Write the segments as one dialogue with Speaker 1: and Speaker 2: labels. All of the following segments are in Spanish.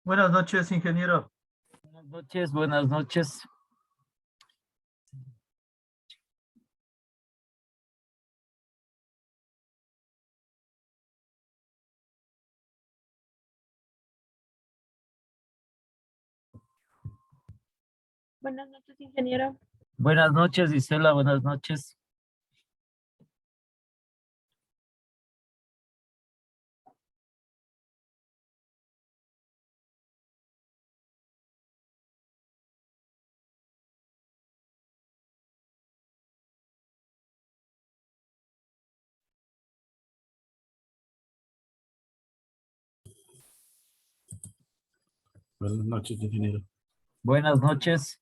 Speaker 1: Buenas noches, ingeniero.
Speaker 2: Buenas noches, buenas noches.
Speaker 3: Buenas noches, ingeniero.
Speaker 2: Buenas noches, Isela, buenas noches.
Speaker 4: Buenas noches, ingeniero.
Speaker 2: Buenas noches.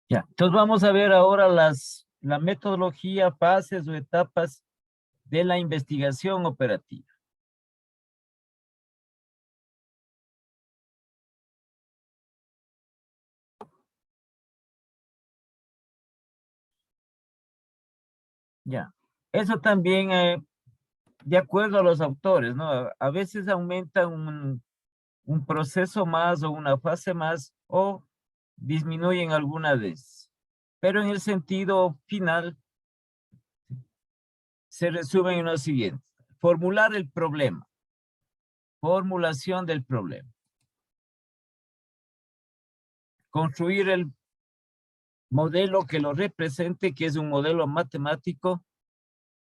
Speaker 2: Ya, entonces vamos a ver ahora la metodología, fases o etapas de la investigación operativa. Ya. Eso también, de acuerdo a los autores, ¿no? A veces aumenta un proceso más o una fase más o disminuyen alguna vez. Pero en el sentido final se resume en lo siguiente. Formular el problema. Formulación del problema. Construir el modelo que lo represente, que es un modelo matemático.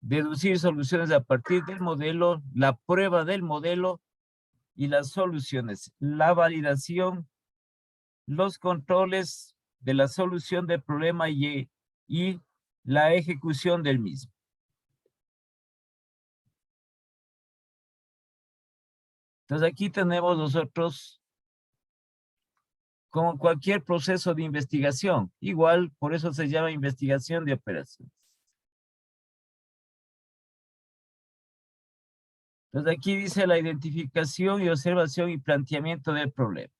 Speaker 2: Deducir soluciones a partir del modelo, la prueba del modelo y las soluciones. La validación, los controles de la solución del problema y la ejecución del mismo. Entonces aquí tenemos nosotros, como cualquier proceso de investigación, igual por eso se llama investigación de operaciones. Entonces aquí dice la identificación y observación y planteamiento del problema.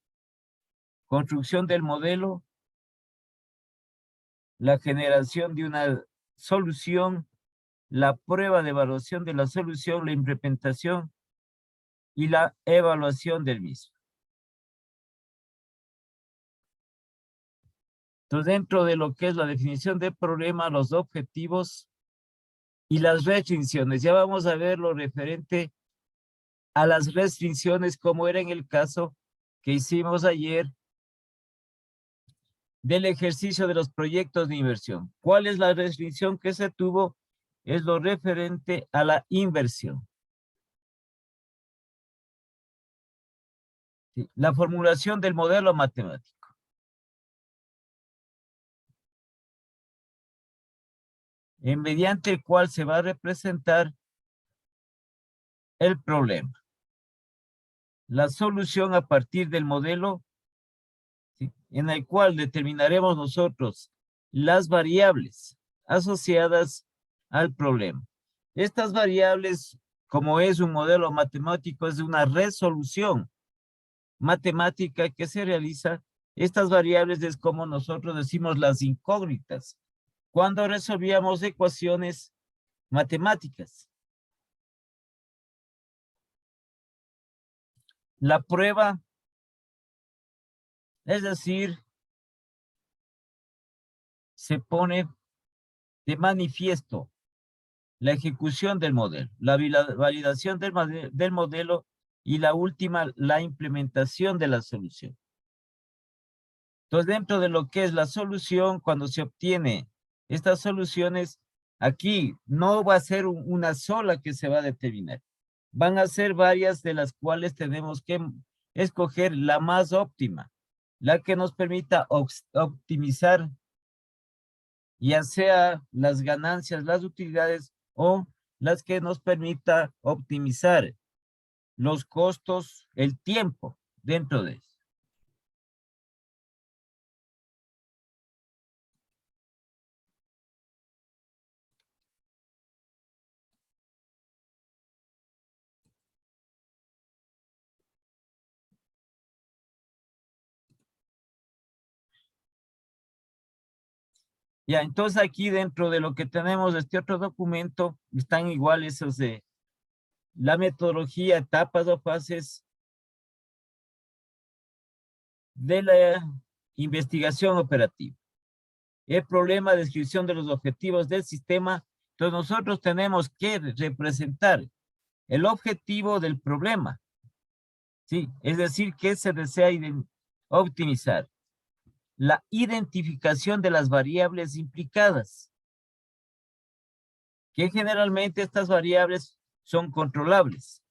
Speaker 2: Construcción del modelo, la generación de una solución, la prueba de evaluación de la solución, la implementación y la evaluación del mismo. Entonces, dentro de lo que es la definición del problema, los objetivos y las restricciones, ya vamos a ver lo referente a las restricciones, como era en el caso que hicimos ayer del ejercicio de los proyectos de inversión. ¿Cuál es la restricción que se tuvo? Es lo referente a la inversión. ¿Sí? La formulación del modelo matemático. Mediante el cual se va a representar el problema. La solución a partir del modelo, ¿sí?, en el cual determinaremos nosotros las variables asociadas al problema. Estas variables, como es un modelo matemático, es una resolución matemática que se realiza. Estas variables es como nosotros decimos las incógnitas, cuando resolvíamos ecuaciones matemáticas. La prueba, es decir, se pone de manifiesto la ejecución del modelo, la validación del modelo y la última, la implementación de la solución. Entonces, dentro de lo que es la solución, cuando se obtiene estas soluciones, aquí no va a ser una sola que se va a determinar. Van a ser varias, de las cuales tenemos que escoger la más óptima, la que nos permita optimizar ya sea las ganancias, las utilidades o las que nos permita optimizar los costos, el tiempo dentro de eso. Ya, entonces aquí dentro de lo que tenemos este otro documento, están igual esos de la metodología, etapas o fases de la investigación operativa. El problema, descripción de los objetivos del sistema. Entonces nosotros tenemos que representar el objetivo del problema. Sí, es decir, que se desea optimizar. La identificación de las variables implicadas, que generalmente estas variables son controlables,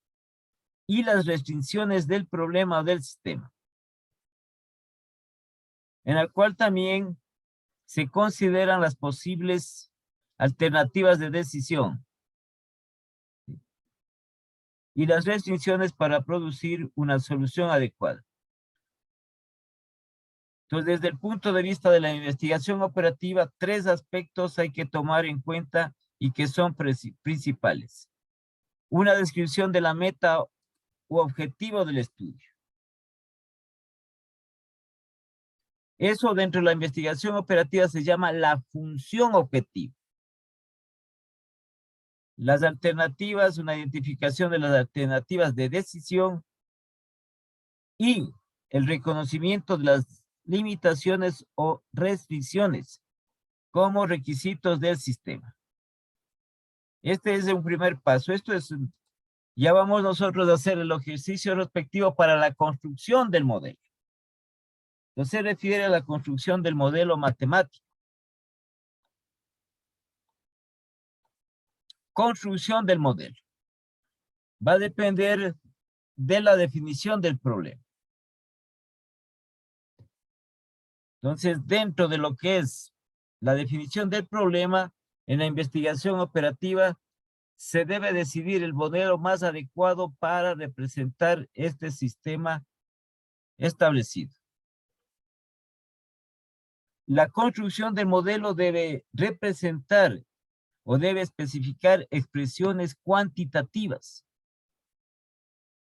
Speaker 2: y las restricciones del problema o del sistema, en el cual también se consideran las posibles alternativas de decisión y las restricciones para producir una solución adecuada. Entonces, desde el punto de vista de la investigación operativa, 3 aspectos hay que tomar en cuenta y que son principales. Una descripción de la meta u objetivo del estudio. Eso dentro de la investigación operativa se llama la función objetiva. las alternativas, una identificación de las alternativas de decisión y el reconocimiento de las limitaciones o restricciones como requisitos del sistema. Este es un primer paso. Esto es, ya vamos nosotros a hacer el ejercicio respectivo para la construcción del modelo. Entonces se refiere a la construcción del modelo matemático. Construcción del modelo. Va a depender de la definición del problema. Entonces, dentro de lo que es la definición del problema, en la investigación operativa, se debe decidir el modelo más adecuado para representar este sistema establecido. La construcción del modelo debe representar o debe especificar expresiones cuantitativas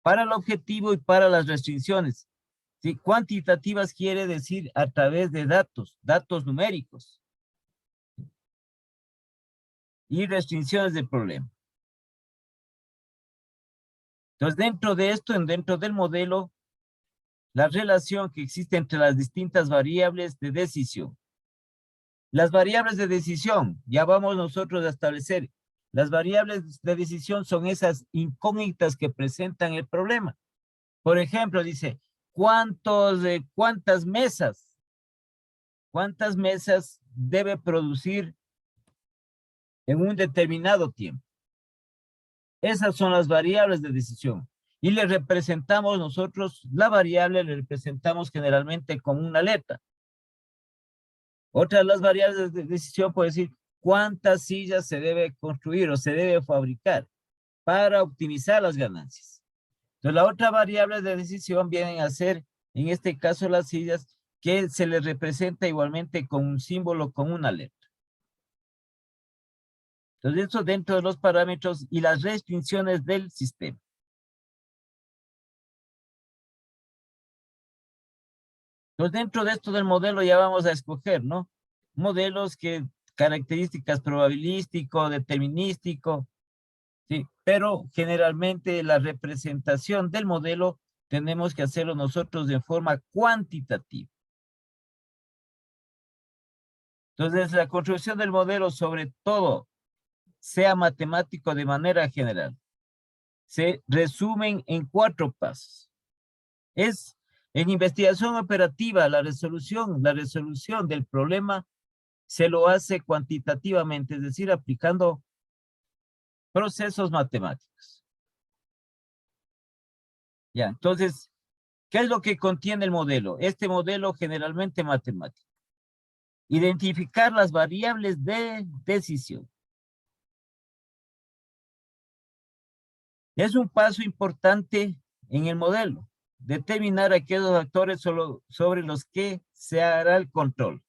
Speaker 2: para el objetivo y para las restricciones. ¿Sí? Cuantitativas quiere decir a través de datos numéricos y restricciones del problema. Entonces, dentro de esto, dentro del modelo, la relación que existe entre las distintas variables de decisión. Las variables de decisión, ya vamos nosotros a establecer. Las variables de decisión son esas incógnitas que presentan el problema. Por ejemplo, dice, ¿cuántas mesas debe producir en un determinado tiempo? Esas son las variables de decisión. Y le representamos nosotros, la variable le representamos generalmente con una letra. Otra de las variables de decisión puede decir cuántas sillas se debe construir o se debe fabricar para optimizar las ganancias. Entonces, la otra variable de decisión vienen a ser, en este caso, las sillas, que se les representa igualmente con un símbolo, con una letra. Entonces, eso dentro de los parámetros y las restricciones del sistema. Entonces, dentro de esto del modelo ya vamos a escoger, ¿no? Modelos que características probabilístico, determinístico, ¿sí? Pero generalmente la representación del modelo tenemos que hacerlo nosotros de forma cuantitativa. Entonces, la construcción del modelo, sobre todo, sea matemático de manera general, se resumen en 4 pasos. Es en investigación operativa, la resolución del problema se lo hace cuantitativamente, es decir, aplicando procesos matemáticos. Ya, entonces, ¿qué es lo que contiene el modelo? Este modelo generalmente matemático. Identificar las variables de decisión. Es un paso importante en el modelo. Determinar aquellos factores sobre los que se hará el control,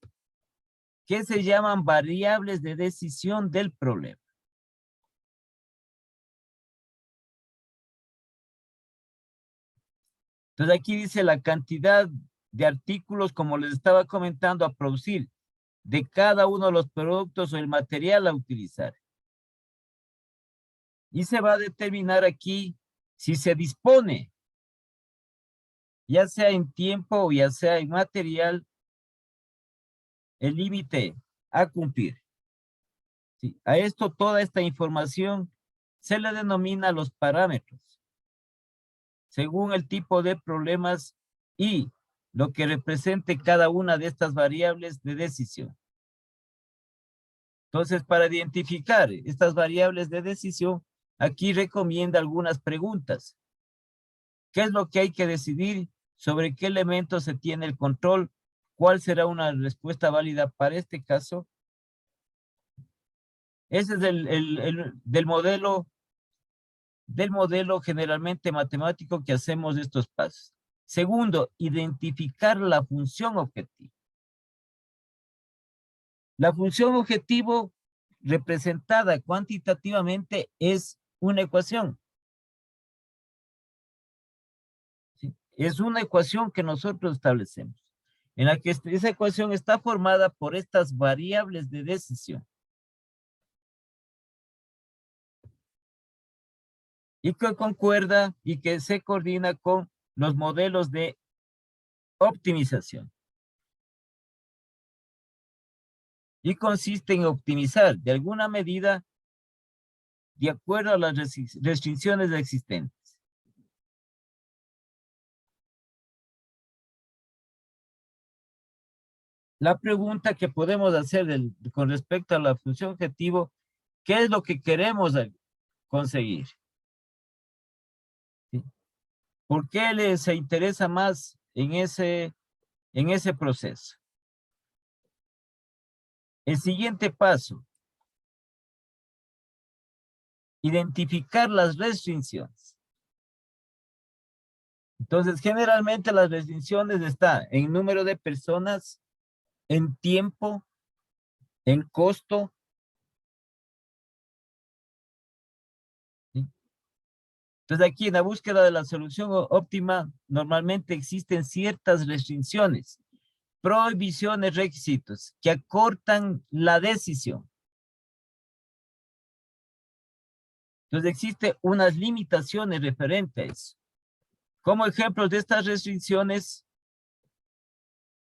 Speaker 2: que se llaman variables de decisión del problema. Entonces aquí dice la cantidad de artículos, como les estaba comentando, a producir, de cada uno de los productos o el material a utilizar. Y se va a determinar aquí si se dispone, ya sea en tiempo o ya sea en material, el límite a cumplir. ¿Sí? A esto, toda esta información se le denomina los parámetros, según el tipo de problemas y lo que represente cada una de estas variables de decisión. Entonces, para identificar estas variables de decisión, aquí recomienda algunas preguntas. ¿Qué es lo que hay que decidir? ¿Sobre qué elementos se tiene el control? ¿Cuál será una respuesta válida para este caso? Ese es del modelo generalmente matemático que hacemos estos pasos. Segundo, identificar la función objetivo. La función objetivo representada cuantitativamente es una ecuación. ¿Sí? Es una ecuación que nosotros establecemos, en la que esa ecuación está formada por estas variables de decisión. y que concuerda y que se coordina con los modelos de optimización. Y consiste en optimizar de alguna medida de acuerdo a las restricciones existentes. La pregunta que podemos hacer con respecto a la función objetivo, ¿qué es lo que queremos conseguir? ¿Sí? ¿Por qué se interesa más en ese proceso? El siguiente paso, identificar las restricciones. Entonces, generalmente las restricciones están en número de personas, en tiempo, en costo. ¿Sí? Entonces, aquí en la búsqueda de la solución óptima, normalmente existen ciertas restricciones, prohibiciones, requisitos que acortan la decisión. Entonces, existen unas limitaciones referentes a eso. Como ejemplos de estas restricciones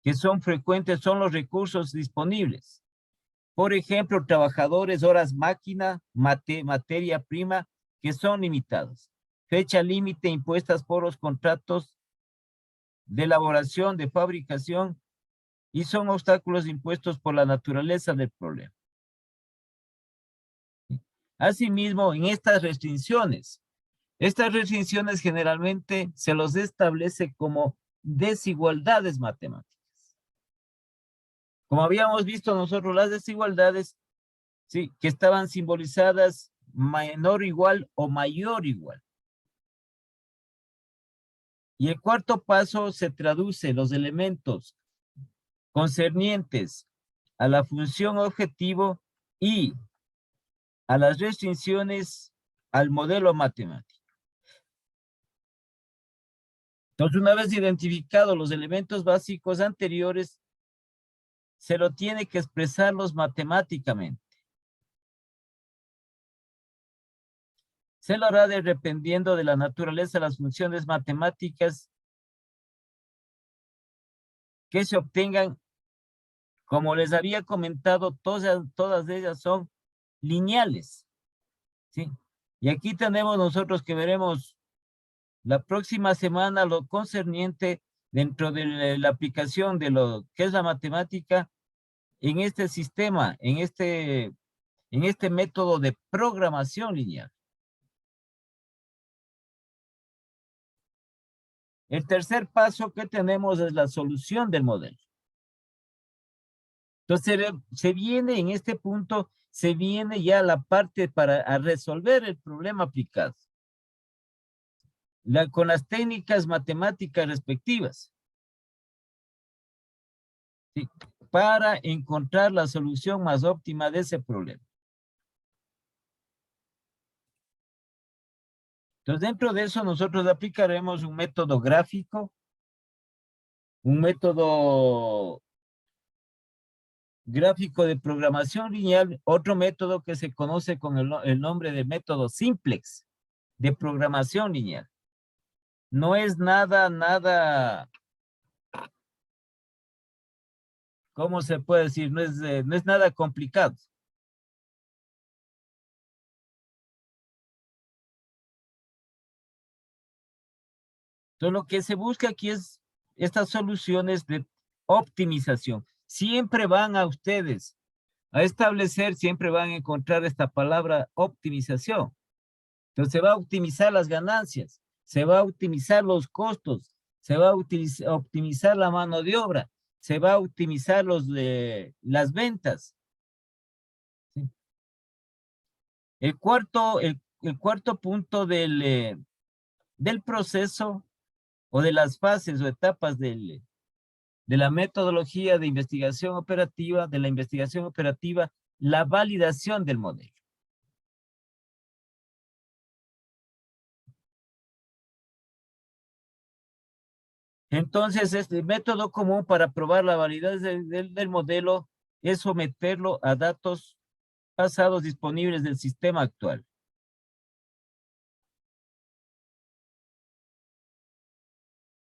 Speaker 2: que son frecuentes son los recursos disponibles. Por ejemplo, trabajadores, horas máquina, materia prima, que son limitados. Fecha límite impuestas por los contratos de elaboración, de fabricación, y son obstáculos impuestos por la naturaleza del problema. Asimismo, en estas restricciones generalmente se los establece como desigualdades matemáticas. Como habíamos visto nosotros, las desigualdades, sí, que estaban simbolizadas menor igual o mayor igual. Y el cuarto paso se traduce los elementos concernientes a la función objetivo y a las restricciones al modelo matemático. Entonces, una vez identificados los elementos básicos anteriores, se lo tiene que expresarlos matemáticamente. Se lo hará dependiendo de la naturaleza de las funciones matemáticas que se obtengan. Como les había comentado, todas ellas son lineales, ¿sí? Y aquí tenemos nosotros que veremos la próxima semana lo concerniente dentro de la aplicación de lo que es la matemática en este sistema, en este método de programación lineal. El tercer paso que tenemos es la solución del modelo. Entonces, se viene en este punto, se viene ya la parte para resolver el problema aplicado. Con las técnicas matemáticas respectivas. ¿Sí? Para encontrar la solución más óptima de ese problema. Entonces, dentro de eso nosotros aplicaremos un método gráfico, un método gráfico de programación lineal, otro método que se conoce con el nombre de método simplex de programación lineal. No es nada, ¿cómo se puede decir? No es nada complicado. Entonces, lo que se busca aquí es estas soluciones de optimización. Siempre van a ustedes a establecer, siempre van a encontrar esta palabra optimización. Entonces, se va a optimizar las ganancias, se va a optimizar los costos, se va a optimizar la mano de obra, se va a optimizar las ventas. ¿Sí? El cuarto punto del proceso o de las fases o etapas de la metodología de investigación operativa, la validación del modelo. Entonces, este método común para probar la validez del modelo es someterlo a datos pasados disponibles del sistema actual.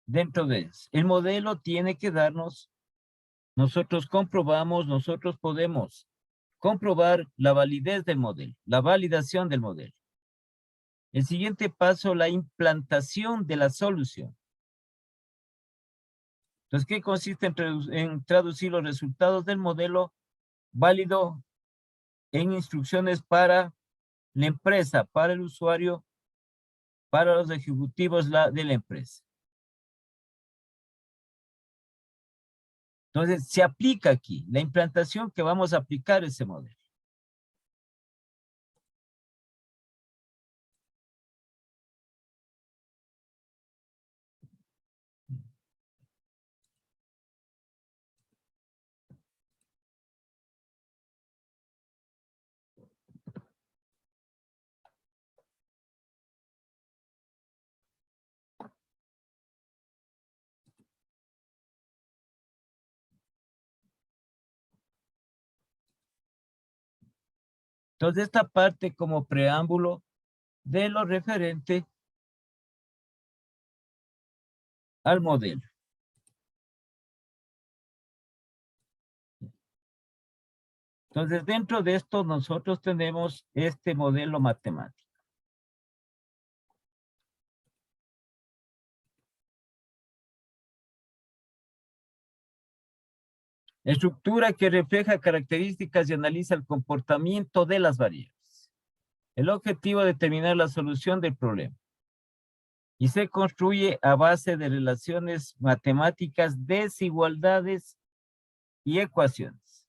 Speaker 2: dentro de eso. El modelo tiene que darnos, nosotros comprobamos, nosotros podemos comprobar la validez del modelo, la validación del modelo. El siguiente paso, la implantación de la solución. Entonces, ¿qué consiste en traducir los resultados del modelo válido en instrucciones para la empresa, para el usuario, para los ejecutivos de la empresa? Entonces, se aplica aquí la implantación que vamos a aplicar ese modelo. Entonces, esta parte como preámbulo de lo referente al modelo. Entonces, dentro de esto nosotros tenemos este modelo matemático. Estructura que refleja características y analiza el comportamiento de las variables. El objetivo es determinar la solución del problema. Y se construye a base de relaciones matemáticas, desigualdades y ecuaciones.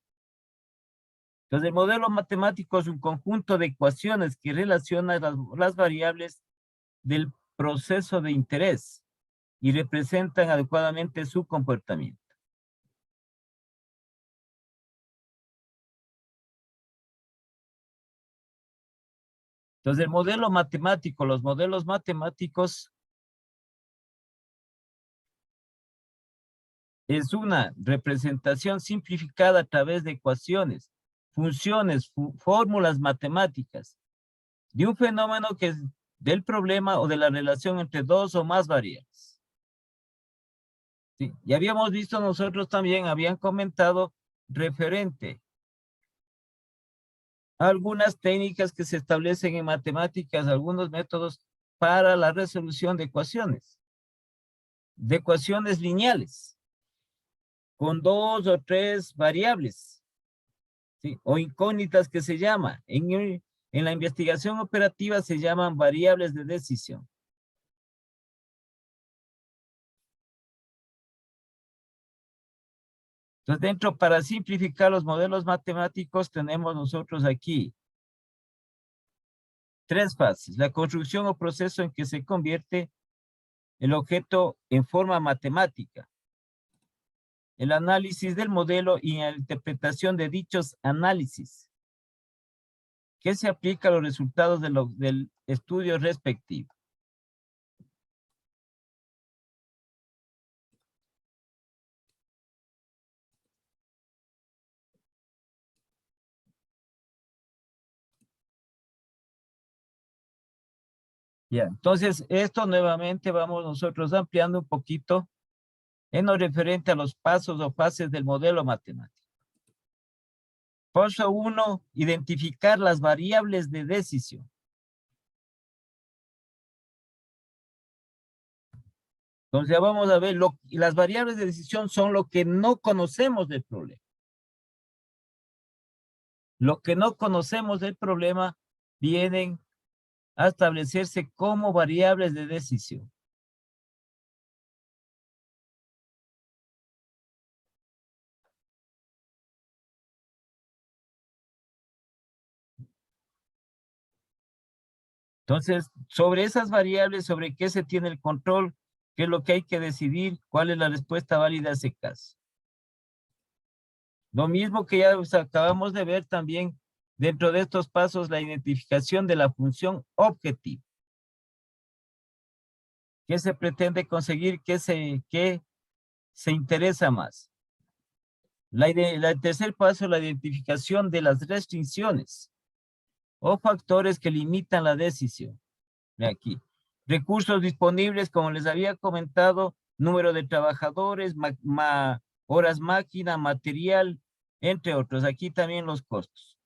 Speaker 2: Entonces, el modelo matemático es un conjunto de ecuaciones que relacionan las variables del proceso de interés y representan adecuadamente su comportamiento. Entonces, el modelo matemático, los modelos matemáticos es una representación simplificada a través de ecuaciones, funciones, fórmulas matemáticas de un fenómeno que es del problema o de la relación entre dos o más variables. Sí, y habíamos visto nosotros también, habían comentado referente a algunas técnicas que se establecen en matemáticas, algunos métodos para la resolución de ecuaciones lineales, con dos o tres variables, ¿sí? O incógnitas que se llama. En la investigación operativa se llaman variables de decisión. Entonces, para simplificar los modelos matemáticos, tenemos nosotros aquí tres fases. La construcción o proceso en que se convierte el objeto en forma matemática. El análisis del modelo y la interpretación de dichos análisis, que se aplica a los resultados del estudio respectivo. Ya, entonces esto nuevamente vamos nosotros ampliando un poquito en lo referente a los pasos o fases del modelo matemático. Paso 1, identificar las variables de decisión. Entonces ya vamos a ver, las variables de decisión son lo que no conocemos del problema. Lo que no conocemos del problema vienen a establecerse como variables de decisión. Entonces, sobre esas variables, sobre qué se tiene el control, qué es lo que hay que decidir, cuál es la respuesta válida a ese caso. Lo mismo que ya acabamos de ver también dentro de estos pasos, la identificación de la función objetivo. ¿Qué se pretende conseguir? ¿Qué se interesa más? El tercer paso, la identificación de las restricciones o factores que limitan la decisión. Aquí. Recursos disponibles, como les había comentado, número de trabajadores, horas máquina, material, entre otros. Aquí también los costos.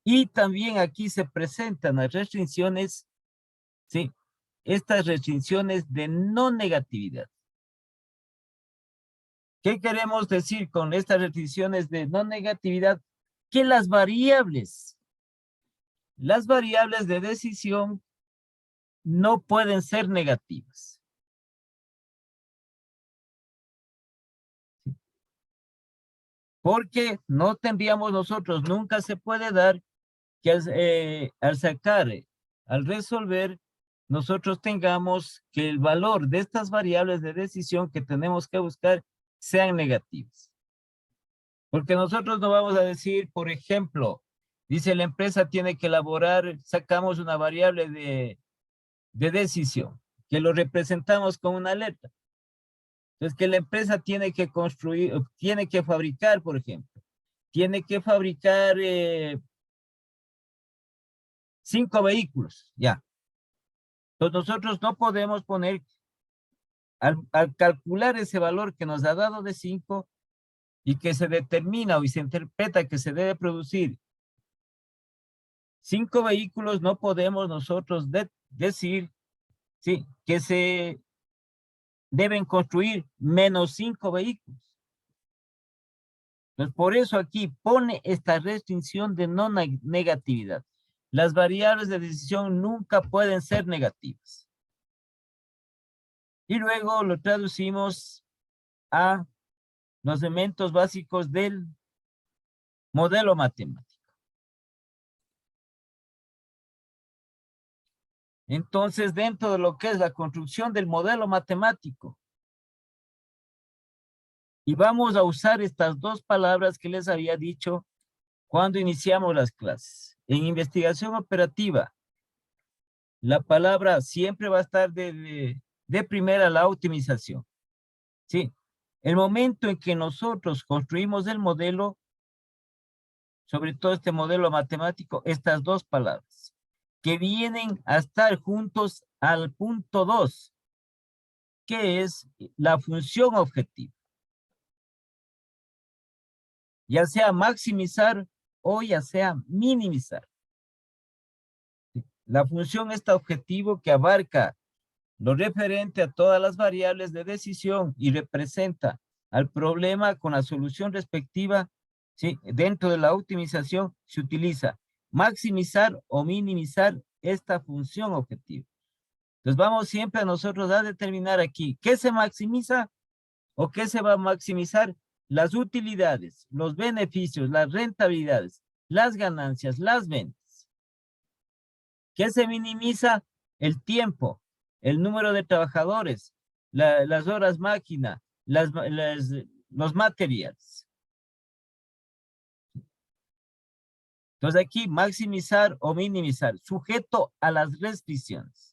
Speaker 2: Y también aquí se presentan las restricciones, ¿sí? Estas restricciones de no negatividad. ¿Qué queremos decir con estas restricciones de no negatividad? Que las variables de decisión no pueden ser negativas. Porque no tendríamos nosotros, nunca se puede dar que al sacar, al resolver, nosotros tengamos que el valor de estas variables de decisión que tenemos que buscar sean negativas. Porque nosotros no vamos a decir, por ejemplo, dice la empresa tiene que elaborar, sacamos una variable de decisión, que lo representamos con una letra. Entonces, que la empresa tiene que construir, tiene que fabricar, por ejemplo, tiene que fabricar 5 vehículos, ya. Entonces, nosotros no podemos poner, al calcular ese valor que nos ha dado de 5 y que se determina o se interpreta que se debe producir 5 vehículos, no podemos nosotros decir, sí, que se deben construir menos 5 vehículos. Entonces, por eso aquí pone esta restricción de no negatividad. Las variables de decisión nunca pueden ser negativas. Y luego lo traducimos a los elementos básicos del modelo matemático. Entonces, dentro de lo que es la construcción del modelo matemático, y vamos a usar estas dos palabras que les había dicho cuando iniciamos las clases. En investigación operativa, la palabra siempre va a estar de primera, la optimización. Sí, el momento en que nosotros construimos el modelo, sobre todo este modelo matemático, estas dos palabras, que vienen a estar juntos al punto 2, que es la función objetiva. Ya sea maximizar o ya sea minimizar. La función está objetivo que abarca lo referente a todas las variables de decisión y representa al problema con la solución respectiva. ¿Sí? Dentro de la optimización se utiliza maximizar o minimizar esta función objetiva. Entonces vamos siempre a nosotros a determinar aquí qué se maximiza o qué se va a maximizar. Las utilidades, los beneficios, las rentabilidades, las ganancias, las ventas. ¿Qué se minimiza? El tiempo, el número de trabajadores, las horas máquina, los materiales. Entonces aquí maximizar o minimizar, sujeto a las restricciones.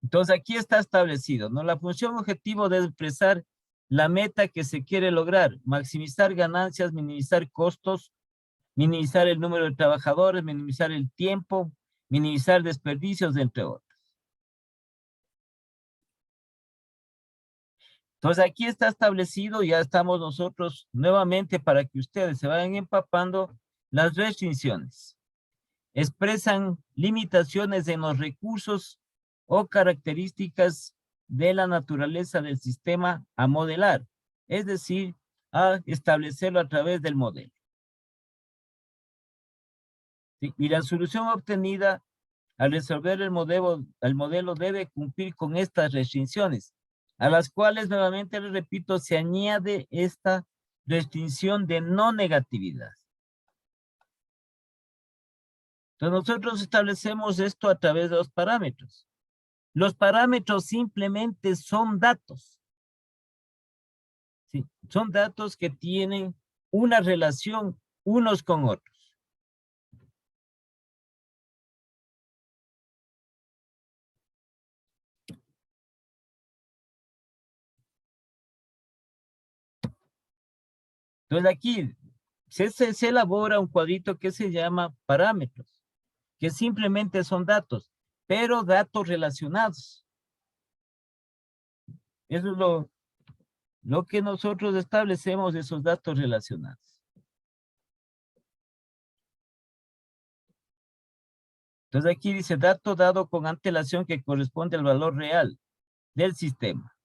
Speaker 2: Entonces aquí está establecido, ¿no? La función objetivo debe expresar la meta que se quiere lograr, maximizar ganancias, minimizar costos, minimizar el número de trabajadores, minimizar el tiempo, minimizar desperdicios, entre otros. Entonces aquí está establecido, ya estamos nosotros nuevamente para que ustedes se vayan empapando las restricciones. Expresan limitaciones en los recursos o características de la naturaleza del sistema a modelar, es decir, a establecerlo a través del modelo. ¿Sí? Y la solución obtenida al resolver el modelo debe cumplir con estas restricciones, a las cuales nuevamente les repito, se añade esta restricción de no negatividad. Entonces nosotros establecemos esto a través de los parámetros. Los parámetros simplemente son datos. ¿Sí? Son datos que tienen una relación unos con otros. Entonces aquí se elabora un cuadrito que se llama parámetros, que simplemente son datos. pero datos relacionados. Eso es lo que nosotros establecemos, esos datos relacionados. Entonces aquí dice dato dado con antelación que corresponde al valor real del sistema.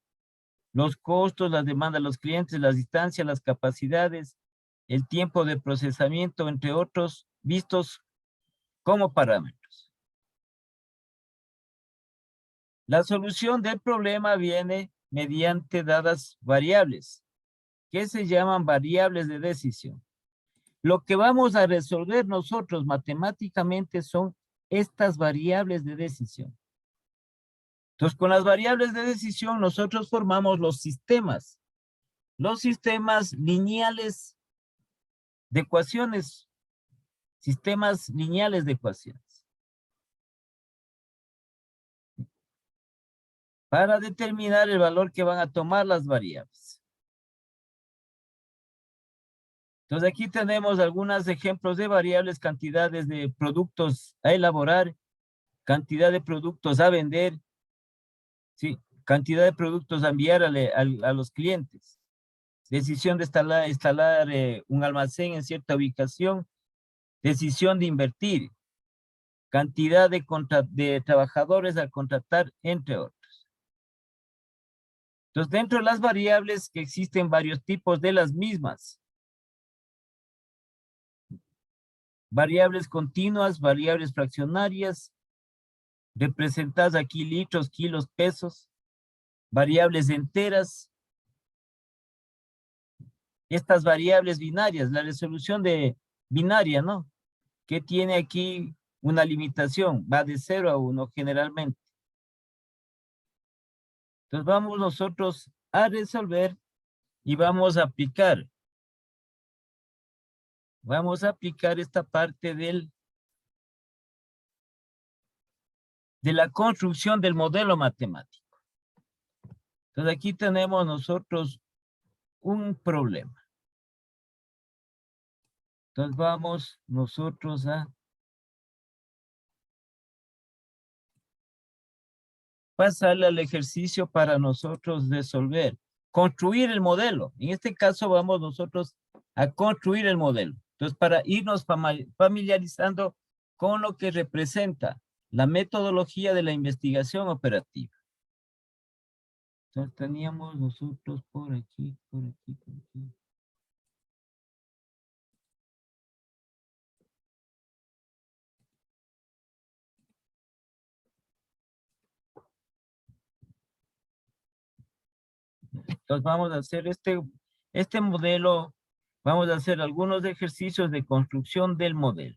Speaker 2: Los costos, las demandas de los clientes, las distancias, las capacidades, el tiempo de procesamiento, entre otros, vistos como parámetros. La solución del problema viene mediante dadas variables, que se llaman variables de decisión. Lo que vamos a resolver nosotros matemáticamente son estas variables de decisión. Entonces, con las variables de decisión, nosotros formamos los sistemas lineales de ecuaciones, sistemas lineales de ecuaciones, para determinar el valor que van a tomar las variables. Entonces, aquí tenemos algunos ejemplos de variables, cantidades de productos a elaborar, cantidad de productos a vender, ¿sí? Cantidad de productos a enviar a los clientes. Decisión de instalar un almacén en cierta ubicación. Decisión de invertir. Cantidad de trabajadores a contratar, entre otros. Entonces, dentro de las variables que existen varios tipos de las mismas. Variables continuas, variables fraccionarias, representadas aquí litros, kilos, pesos. Variables enteras. Estas variables binarias, la resolución de binaria, ¿no? Que tiene aquí una limitación, va de 0 a 1 generalmente. Entonces vamos nosotros a resolver y vamos a aplicar. Vamos a aplicar esta parte de la construcción del modelo matemático. Entonces aquí tenemos nosotros un problema. Entonces vamos nosotros a pasarle al ejercicio para nosotros resolver, construir el modelo. En este caso vamos nosotros a construir el modelo. Entonces, para irnos familiarizando con lo que representa la metodología de la investigación operativa. Entonces, teníamos nosotros por aquí, por aquí, por aquí. Entonces vamos a hacer este modelo, vamos a hacer algunos ejercicios de construcción del modelo.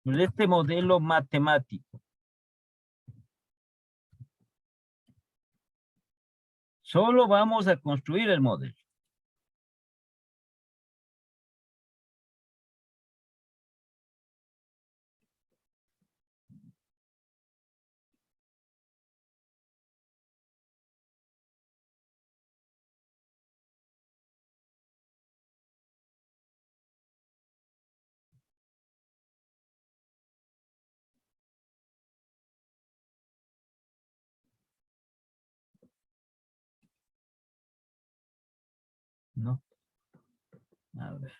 Speaker 2: Este modelo matemático. Solo vamos a construir el modelo. ¿No? A ver.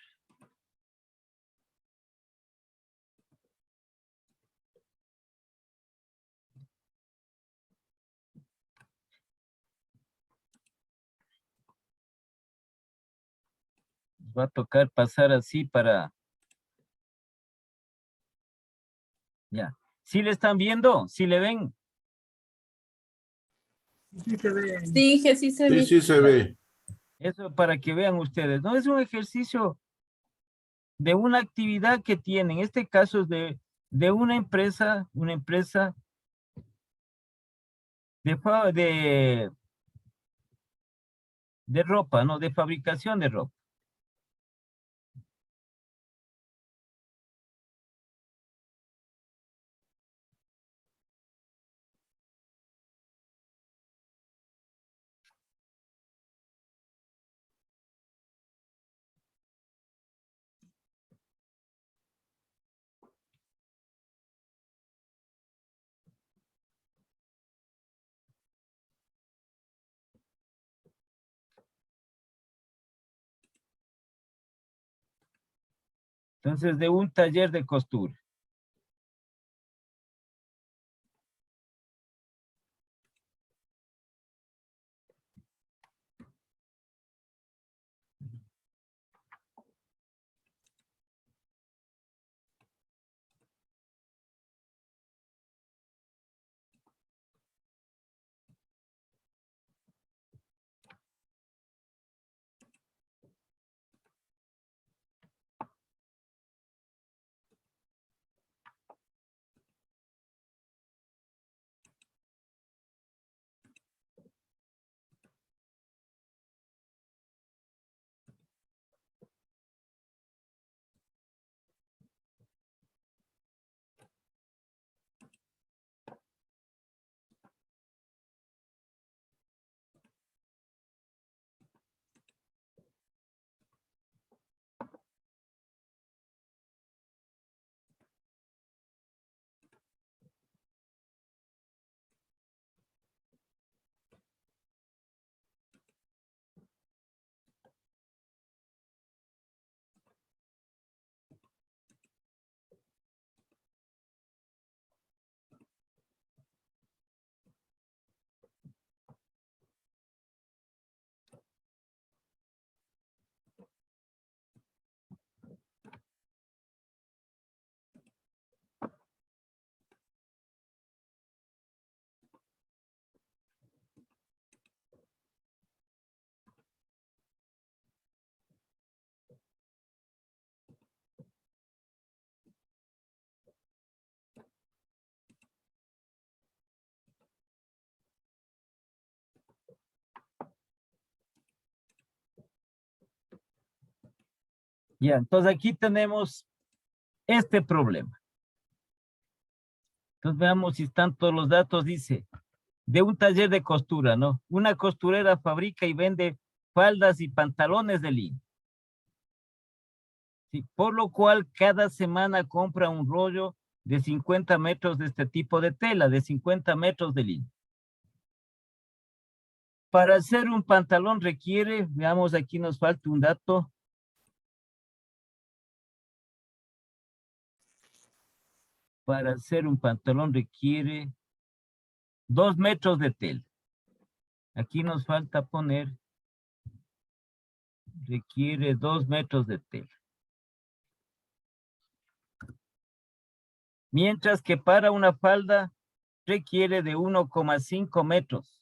Speaker 2: Va a tocar pasar así para... Ya. ¿Sí le están viendo? ¿Sí le ven?
Speaker 3: Sí se ve.
Speaker 1: Sí, que sí se
Speaker 4: Sí,
Speaker 1: ve.
Speaker 4: sí se ve.
Speaker 2: Eso para que vean ustedes. No es un ejercicio de una actividad que tienen. En este caso es de una empresa de ropa, ¿no? De fabricación de ropa. Entonces, de un taller de costura. Ya, entonces aquí tenemos este problema. Entonces veamos si están todos los datos. Dice, de un taller de costura, ¿no? Una costurera fabrica y vende faldas y pantalones de lino. Sí, por lo cual cada semana compra un rollo de 50 metros de este tipo de tela, de 50 metros de lino. Para hacer un pantalón requiere, veamos, aquí nos falta un dato. Para hacer un pantalón requiere 2 metros de tela. Aquí nos falta poner, requiere 2 metros de tela. Mientras que para una falda requiere de 1,5 metros.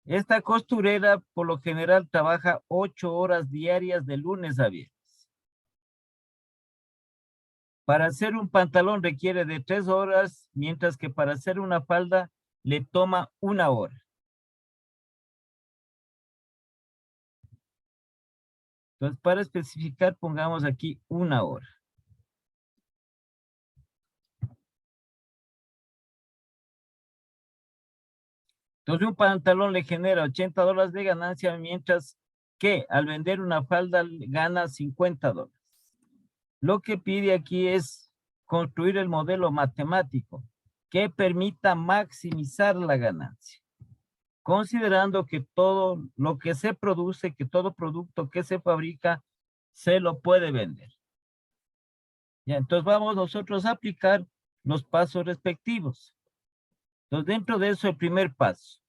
Speaker 2: Esta costurera por lo general trabaja 8 horas diarias de lunes a viernes. Para hacer un pantalón requiere de 3 horas, mientras que para hacer una falda le toma 1 hora. Entonces, para especificar, pongamos aquí 1 hora. Entonces, un pantalón le genera $80 de ganancia, mientras que al vender una falda gana $50. Lo que pide aquí es construir el modelo matemático que permita maximizar la ganancia, considerando que todo lo que se produce, que todo producto que se fabrica, se lo puede vender. Ya, entonces vamos nosotros a aplicar los pasos respectivos. Entonces, dentro de eso, el primer paso,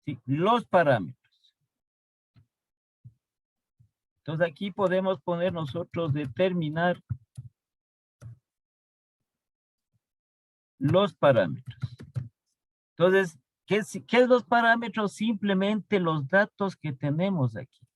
Speaker 2: ¿sí? Los parámetros. Entonces, aquí podemos poner nosotros determinar los parámetros. Entonces, ¿qué es los parámetros? Simplemente los datos que tenemos aquí.